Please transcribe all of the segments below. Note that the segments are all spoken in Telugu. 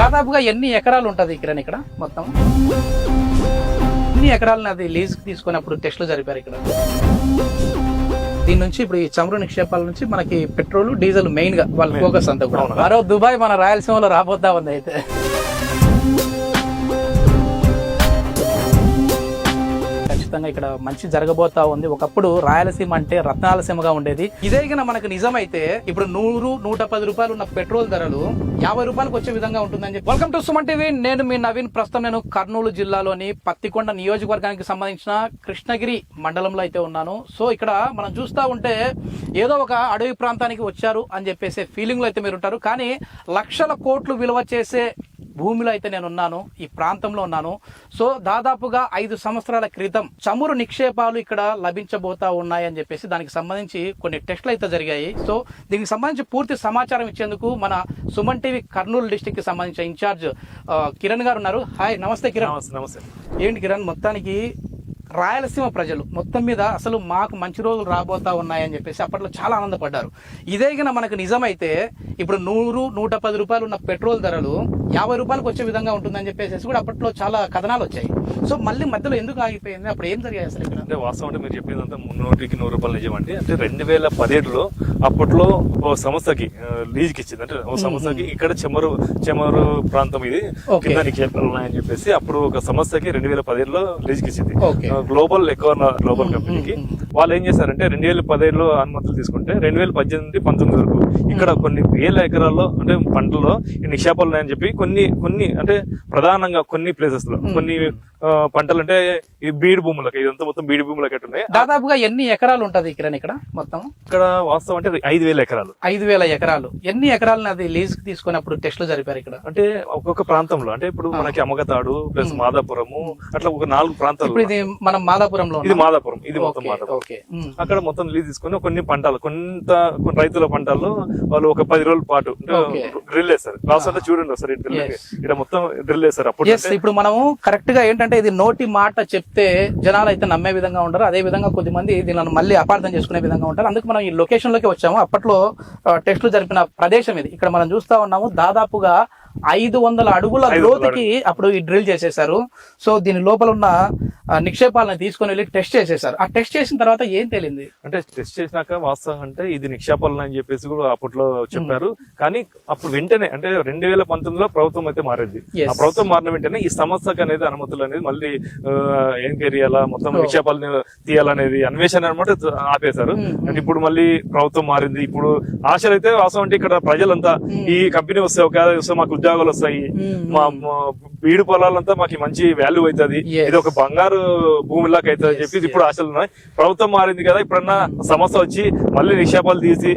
దాదాపుగా ఎన్ని ఎకరాలు ఉంటది కిరణ్ ఇక్కడ మొత్తం? ఎన్ని ఎకరాలను అది లీజ్ తీసుకున్నప్పుడు టెస్టులు జరిపారు ఇక్కడ? దీని నుంచి ఇప్పుడు ఈ చమురు నిక్షేపాల నుంచి మనకి పెట్రోల్ డీజిల్ మెయిన్ గా వాళ్ళ ఫోకస్ అంతా కూడా. మరో దుబాయ్ మన రాయలసీమలో రాబోతా ఉంది అయితే. ఖచ్చితంగా ఇక్కడ మంచి జరగబోతా ఉంది. ఒకప్పుడు రాయలసీమ అంటే రత్నాలసీమగా ఉండేది. ఇదే కన్నా మనకు నిజమైతే ఇప్పుడు 100-110 రూపాయలు ఉన్న పెట్రోల్ ధరలు 50 రూపాయలకు వచ్చే విధంగా ఉంటుందని చెప్పి. Welcome to Suman TV. నేను మీ నవీన్. ప్రస్తుతం నేను కర్నూలు జిల్లాలోని పత్తికొండ నియోజకవర్గానికి సంబంధించిన కృష్ణగిరి మండలంలో అయితే ఉన్నాను. సో ఇక్కడ మనం చూస్తా ఉంటే ఏదో ఒక అడవి ప్రాంతానికి వచ్చారు అని చెప్పేసి ఫీలింగ్ లో అయితే మీరు ఉంటారు. కానీ లక్షల కోట్లు విలువ చేసే భూమిలో అయితే నేను ఉన్నాను, ఈ ప్రాంతంలో ఉన్నాను. సో దాదాపుగా 5 సంవత్సరాల క్రితం చమురు నిక్షేపాలు ఇక్కడ లభించబోతా ఉన్నాయని చెప్పేసి దానికి సంబంధించి కొన్ని టెస్టులు అయితే జరిగాయి. సో దీనికి సంబంధించి పూర్తి సమాచారం ఇచ్చేందుకు మన సుమన్ టీవీ కర్నూలు డిస్టిక్ కి సంబంధించిన ఇన్ఛార్జ్ కిరణ్ గారు ఉన్నారు. హాయ్, నమస్తే కిరణ్. నమస్తే. ఏంటి కిరణ్, మొత్తానికి రాయలసీమ ప్రజలు మొత్తం మీద అసలు మాకు మంచి రోజులు రాబోతా ఉన్నాయని చెప్పేసి అప్పట్లో చాలా ఆనందపడ్డారు. ఇదే కన్నా మనకు నిజమైతే ఇప్పుడు 100-110 రూపాయలు ఉన్న పెట్రోల్ ధరలు 50 రూపాయలకు వచ్చే విధంగా ఉంటుందని చెప్పేసి కూడా అప్పట్లో చాలా కథనాలు వచ్చాయి. సో మళ్ళీ మధ్యలో ఎందుకు ఆగిపోయింది? అప్పుడు ఏం జరిగాయి అసలు ఇక్కడ? అంటే వాస్తవం అంటే మీరు చెప్పేదంతా 100 రూపాయలు నిజమంటే, అంటే 2017లో అప్పట్లో ఓ సంస్థకి లీజ్కి ఇచ్చింది. అంటే ఓ సంస్థకి ఇక్కడ చెమరు ప్రాంతం ఇది కింద నిక్షేపాలు ఉన్నాయని చెప్పేసి అప్పుడు ఒక సంస్థకి 2017లో లీజ్కి ఇచ్చింది. గ్లోబల్ కంపెనీకి. వాళ్ళు ఏం చేశారంటే 2017లో అనుమతులు తీసుకుంటే 2018-19 వరకు ఇక్కడ కొన్ని వేల ఎకరాల్లో అంటే పంటల్లో నిక్షేపాలు ఉన్నాయని చెప్పి కొన్ని అంటే ప్రధానంగా కొన్ని ప్లేసెస్ లో కొన్ని పంటలు అంటే ఈ బీడు భూములకి, ఇదంతా మొత్తం బీడు భూములకి ఉన్నాయి. దాదాపుగా ఎన్ని ఎకరాలు ఉంటది కిరణ్ ఇక్కడ మొత్తం? ఇక్కడ వాస్తవం అంటే 5,000 ఎకరాలు. 5,000 ఎకరాలు. ఎన్ని ఎకరాలను అది లీజ్ కి తీసుకున్నప్పుడు టెస్టులు జరిపారు ఇక్కడ? అంటే ఒక్కొక్క ప్రాంతంలో అంటే ఇప్పుడు మనకి అమ్మగతాడు ప్లస్ మాదాపురము అట్లా ఒక 4 ప్రాంతాలు. ఇప్పుడు ఇది మనం మాదాపురంలో, ఇది మాదాపురం, ఇది మొత్తం మాదాపురం. అక్కడ మొత్తం లీజ్ తీసుకుని కొన్ని పంటలు కొన్ని రైతుల పంటల్లో వాళ్ళు ఒక 10 రోజుల పాటు డ్రిల్ వేస్తారు. రాష్ట్రంలో చూడండి ఒకసారి ఇక్కడ మొత్తం డ్రిల్ వేస్తారు. అప్పుడు ఇప్పుడు మనము కరెక్ట్ గా ఏంటంటే ఇది నోటి మాట చెప్తే జనాలు అయితే నమ్మే విధంగా ఉంటారు, అదే విధంగా కొద్దిమంది దీనిని మళ్ళీ అపార్థం చేసుకునే విధంగా ఉంటారు. అందుకు మనం ఈ లొకేషన్ లోకి వచ్చాము. అప్పట్లో టెస్టులు జరిపిన ప్రదేశం ఇది. ఇక్కడ మనం చూస్తా ఉన్నాము దాదాపుగా 500 అడుగుల లోతుకి అప్పుడు ఈ డ్రిల్ చేసేసారు. సో దీని లోపల ఉన్న నిక్షేపాలను తీసుకుని వెళ్ళి టెస్ట్ చేసేసారు. ఆ టెస్ట్ చేసిన తర్వాత ఏం తేలింది అంటే, టెస్ట్ చేసినాక వాస్తవం అంటే ఇది నిక్షేపాలను అని చెప్పేసి కూడా అప్పట్లో చెప్పారు. కానీ అప్పుడు వెంటనే అంటే 2019లో ప్రభుత్వం అయితే మారింది. ఆ ప్రభుత్వం మారిన వెంటనే ఈ సంస్థకు అనేది అనుమతులు అనేది మళ్ళీ ఎంక్వైరీ అలా మొత్తం నిక్షేపాలను తీయాలనేది అన్వేషణ అనమాట ఆపేశారు. అంటే ఇప్పుడు మళ్ళీ ప్రభుత్వం మారింది. ఇప్పుడు ఆశలు అయితే వాస్తవం అంటే ఇక్కడ ప్రజలంతా ఈ కంపెనీ వస్తే మాకు ఉద్యోగాలు వస్తాయి, మా బీడు పొలాలంతా మాకు మంచి వాల్యూ అవుతుంది, ఇది ఒక బంగారు భూమిలాగా అవుతుంది అని చెప్పి ఇప్పుడు ఆశలు ఉన్నాయి. ప్రభుత్వం మారింది కదా, ఇప్పుడన్నా సంస్థ వచ్చి మళ్ళీ నిక్షేపాలు తీసి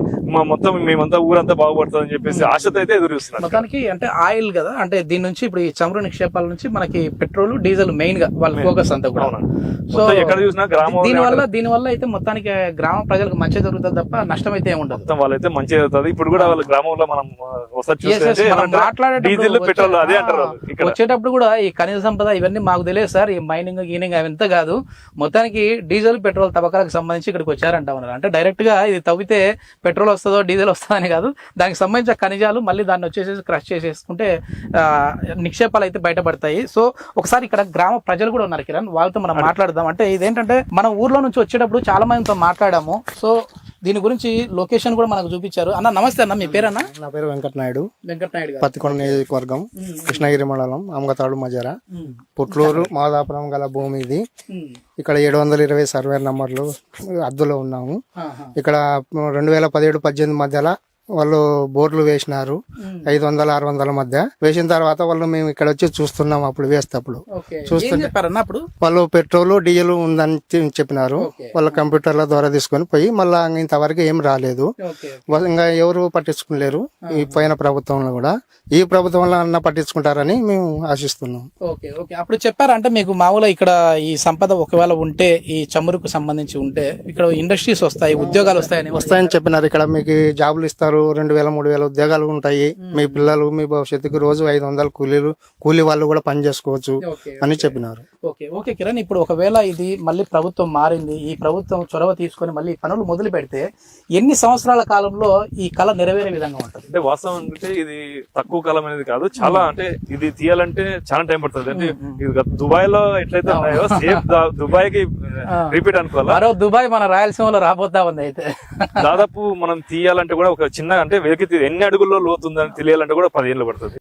మొత్తం మేమంతా ఊరంతా బాగుపడుతుంది అని చెప్పేసి ఆశతో అయితే ఎదురు చూస్తున్నారు. మొత్తానికి అంటే ఆయిల్ కదా, అంటే దీని నుంచి ఇప్పుడు ఈ చమురు నిక్షేపాల నుంచి మనకి పెట్రోల్ డీజిల్ మెయిన్ గా వాళ్ళ ఫోకస్ అంతా కూడా. సో ఎక్కడ చూసినా గ్రామం దీనివల్ల అయితే మొత్తానికి గ్రామ ప్రజలకు మంచి జరుగుతుంది తప్ప నష్టం అయితే ఏముండదు. మొత్తం వాళ్ళైతే మంచి జరుగుతుంది. ఇప్పుడు కూడా వాళ్ళ గ్రామంలో మనం డీజిల్ పెట్రోల్ అదే అంటారు. వచ్చేటప్పుడు కూడా ఈ ఖనిజ సంపద ఇవన్నీ మాకు తెలియదు సార్, ఈ మైనింగ్ గీనింగ్ అవంతా కాదు, మొత్తానికి డీజిల్ పెట్రోల్ తవ్వకాలకు సంబంధించి ఇక్కడికి వచ్చారంట ఉన్నారు. అంటే డైరెక్ట్ గా ఇది తవ్వితే పెట్రోల్ వస్తుందో డీజిల్ వస్తుందని కాదు, దానికి సంబంధించిన ఖనిజాలు మళ్ళీ దాన్ని వచ్చేసి క్రష్ చేసేసుకుంటే నిక్షేపాలు అయితే బయటపడతాయి. సో ఒకసారి ఇక్కడ గ్రామ ప్రజలు కూడా ఉన్నారు కిరణ్, వాళ్ళతో మనం మాట్లాడదాం. అంటే ఇదేంటంటే మన ఊర్లో నుంచి వచ్చేటప్పుడు చాలా మందితో మాట్లాడాము. సో దీని గురించి లొకేషన్ కూడా మనకు చూపించారు. అన్న నమస్తే అన్న, మీ పేరన్నా? నా పేరు వెంకటనాయుడు గారు, పత్తికొండ నియోజకవర్గం, కృష్ణగిరి మండలం, అమ్మగతాడు మజర, పుట్లూరు, మాదాపురం గల భూమి ఇది. ఇక్కడ 720 సర్వే నంబర్లు అద్దులో ఉన్నాము. ఇక్కడ 2017-18 మధ్యలో వాళ్ళు బోర్లు వేసినారు, 500-600 మధ్య వేసిన తర్వాత వాళ్ళు మేము ఇక్కడ వచ్చి చూస్తున్నాం. అప్పుడు వేస్తప్పుడు వాళ్ళు పెట్రోల్ డీజిల్ ఉందని చెప్పినారు. వాళ్ళ కంప్యూటర్ల ద్వారా తీసుకొని పోయి మళ్ళా ఇంతవరకు ఏం రాలేదు. ఇంకా ఎవరు పట్టించుకోలేరు ఈ పైన ప్రభుత్వంలో కూడా. ఈ ప్రభుత్వంలో అన్న పట్టించుకుంటారని మేము ఆశిస్తున్నాం. అప్పుడు చెప్పారంటే మీకు మామూలుగా ఇక్కడ ఈ సంపద ఒకవేళ ఉంటే ఈ చమురుకు సంబంధించి ఉంటే ఇక్కడ ఇండస్ట్రీస్ వస్తాయి, ఉద్యోగాలు వస్తాయని చెప్పినారు. ఇక్కడ మీకు జాబులు ఇస్తారు, సుమారు 2000-3000 ఉద్యోగాలు ఉంటాయి. మీ పిల్లలు మీ భవిష్యత్తుకి రోజు 500 కూలీ వాళ్ళు కూడా పని చేసుకోవచ్చు ఓకే అని చెప్పినారు. ఓకే ఓకే కిరణ్, ఇప్పుడు ఒకవేళ ఇది మళ్ళీ ప్రభుత్వం మారింది, ఈ ప్రభుత్వం చొరవ తీసుకొని మళ్ళీ పనులు మొదలు పెడితే ఎన్ని సంవత్సరాల కాలంలో ఈ కళ నెరవేరే విధంగా ఉంటుంది? అంటే వాస్తవం అంటే ఇది తక్కువ కాలం అనేది కాదు, చాలా అంటే ఇది తీయాలంటే చాలా టైం పడుతుంది. అంటే ఇది దుబాయ్ లో ఎట్లయితే ఉన్నాయో సేమ్ దుబాయ్ కి రిపీట్ అనుకోవాలా. మరో దుబాయ్ మన రాయలసీమలో రాబోతా ఉంది. అయితే దాదాపు మనం తీయాలంటే కూడా ఒక చిన్న అంటే వెలికి ఎన్ని అడుగుల్లో లోతుందని తెలియాలంటే కూడా 10 ఏళ్ళు పడుతుంది.